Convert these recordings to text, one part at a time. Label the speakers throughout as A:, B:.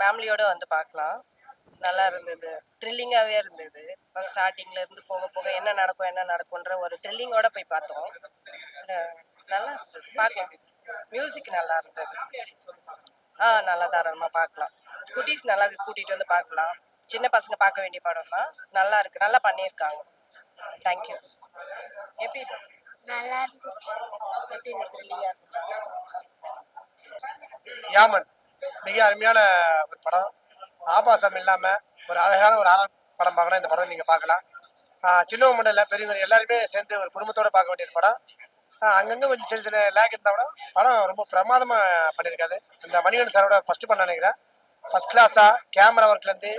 A: ஃபேமிலியோட வந்து பார்க்கலாம். நல்லா இருந்தது. த்ரில்லிங்காவே இருந்தது. ஃபர்ஸ்ட் ஸ்டார்ட்டிங்ல இருந்து போக போக என்ன நடக்கும், என்ன நடக்கும்ன்ற ஒரு த்ரில்லிங்கோட போய் பார்த்தோம். அ நல்லா இருந்தது. பார்க்கலாம். மியூசிக் நல்லா இருந்தது. நல்லா தாராளமா பார்க்கலாம். குட்டீஸ் நல்லா கூட்டிட்டு வந்து பார்க்கலாம். சின்ன பசங்க பார்க்க வேண்டிய படம் தான். நல்லா இருக்கு. நல்லா பண்ணியிருக்காங்க. Thank you. எப்படி இருந்துச்சு? நல்லா இருந்துச்சு. எப்படி இருந்துச்சு த்ரில்லிங்கா?
B: யாமன் மிக அருமையான ஒரு படம். ஆபாசம் இல்லாம ஒரு அழகான ஒரு படம் பார்க்கணும். இந்த படம் நீங்க பார்க்கலாம். சின்னவங்க மட்டும் இல்லை, பெரியவங்க எல்லாருமே சேர்ந்து ஒரு குடும்பத்தோட பார்க்க வேண்டிய படம். அங்கங்க கொஞ்சம் சின்ன சின்ன லேக் இருந்தால் கூட படம் ரொம்ப பிரமாதமா பண்ணியிருக்காது. இந்த மணிகண்டன் சாரோட ஃபர்ஸ்ட் பண்ண நினைக்கிறேன். ஃபர்ஸ்ட் கிளாஸா கேமரா ஒர்க்லேருந்து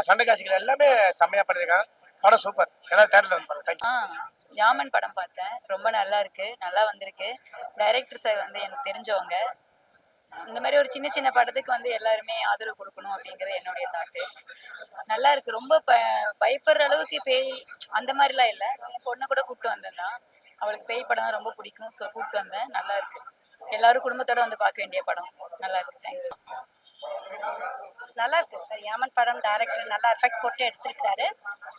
B: சண்டை காட்சிகள் எல்லாமே செம்மையா பண்ணியிருக்காங்க. படம் சூப்பர். எல்லாரும் தேட்டரில் வந்து பாருங்க. தேங்க்யூ.
C: யாமன் படம் பார்த்தேன். ரொம்ப நல்லா இருக்கு, நல்லா வந்திருக்கு. டைரக்டர் சார் வந்து எனக்கு தெரிஞ்சவங்க. இந்த மாதிரி ஒரு சின்ன சின்ன படத்துக்கு வந்து எல்லாருமே ஆதரவு கொடுக்கணும் அப்படிங்கிறது என்னுடைய தாட்டு. நல்லா இருக்கு. ரொம்ப பயப்படுற அளவுக்கு பேய் அந்த மாதிரிலாம் இல்லை. என் பொண்ணை கூட கூப்பிட்டு வந்தேன் தான். அவளுக்கு பேய் படம் தான் ரொம்ப பிடிக்கும். ஸோ கூப்பிட்டு வந்தேன். நல்லா இருக்கு. எல்லாரும் குடும்பத்தோட வந்து பார்க்க வேண்டிய படம். நல்லா இருக்கு. தேங்க்ஸ்.
D: நல்லா இருக்கு சார். யாமன் படம் டைரக்டர் நல்லா எஃபெக்ட் போட்டு எடுத்திருக்காரு.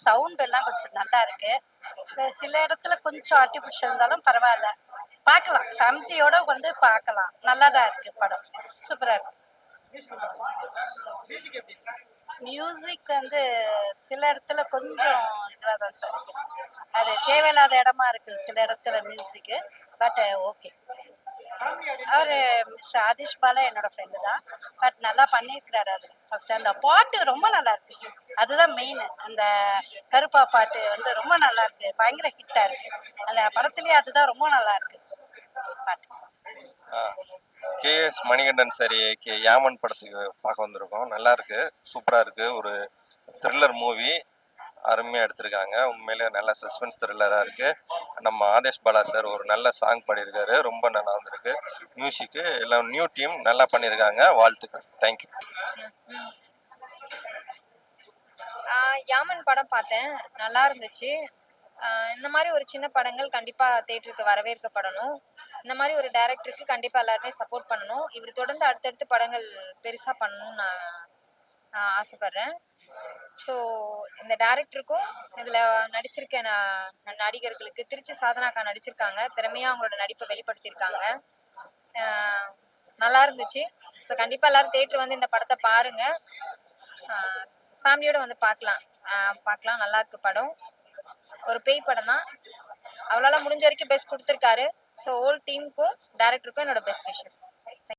D: சவுண்ட் எல்லாம் கொஞ்சம் நல்லா இருக்கு. சில இடத்துல கொஞ்சம் ஆர்டிஃபிஷியல் இருந்தாலும் பரவாயில்ல, பார்க்கலாம். ஃபேமிலியோட வந்து பார்க்கலாம். நல்லா தான் இருக்கு படம். சூப்பரா இருக்கு. மியூசிக் வந்து சில இடத்துல கொஞ்சம் இதுவாக தான் சார் இருக்கு. அது தேவையில்லாத இடமா இருக்கு சில இடத்துல மியூசிக்கு. But okay. அவரு மிஸ்டர் ஆதிஷ் பாலா என்னோட ஃப்ரெண்டு தான். பட் நல்லா பண்ணியிருக்கிறாரு. அது ஃபர்ஸ்ட் அந்த பாட்டு ரொம்ப நல்லா இருக்கு. அதுதான் மெயின். அந்த கருப்பா பாட்டு வந்து ரொம்ப நல்லா இருக்கு. பயங்கர ஹிட்டா இருக்கு. அந்த படத்துலயே அதுதான் ரொம்ப நல்லா இருக்கு பாட்டு.
E: கேஎஸ் மணிகண்டன் சார் யாமன் படத்துக்கு பார்க்க வந்திருக்கோம். நல்லா இருக்கு, சூப்பரா இருக்கு. ஒரு த்ரில்லர் மூவி அருமையாக எடுத்திருக்காங்க. உண்மையிலே நல்ல சஸ்பென்ஸ் த்ரில்லராக இருக்கு. நம்ம ஆதேஷ் பாலா சார் ஒரு நல்ல சாங் பாடியிருக்காரு. ரொம்ப நல்லா வந்திருக்கு. மியூசிக்கு எல்லாம் நியூ டீம் நல்லா பண்ணியிருக்காங்க. வாழ்த்துக்கள். தேங்க்யூ.
F: யாமன் படம் பார்த்தேன். நல்லா இருந்துச்சு. இந்த மாதிரி ஒரு சின்ன படங்கள் கண்டிப்பாக தேட்டருக்கு வரவேற்கப்படணும். இந்த மாதிரி ஒரு டைரக்டருக்கு கண்டிப்பாக எல்லாருமே சப்போர்ட் பண்ணணும். இவர் தொடர்ந்து அடுத்தடுத்து படங்கள் பெருசாக பண்ணணும்னு நான் ஆசைப்பட்றேன். ஸோ இந்த டைரக்டருக்கும் இதில் நடிச்சிருக்க நடிகர்களுக்கு திருச்சி சாதனாக்கா நடிச்சிருக்காங்க. திறமையாக அவங்களோட நடிப்பை வெளிப்படுத்தியிருக்காங்க. நல்லா இருந்துச்சு. ஸோ கண்டிப்பாக எல்லாரும் தேட்டர் வந்து இந்த படத்தை பாருங்கள். ஃபேமிலியோட வந்து பார்க்கலாம். நல்லா இருக்கு படம். ஒரு பேய் படம் தான். அவளால் முடிஞ்ச வரைக்கும் பெஸ்ட் கொடுத்துருக்காரு. ஸோ ஹோல் டீமுக்கும் டைரக்டருக்கும் என்னோட பெஸ்ட் விஷஸ்.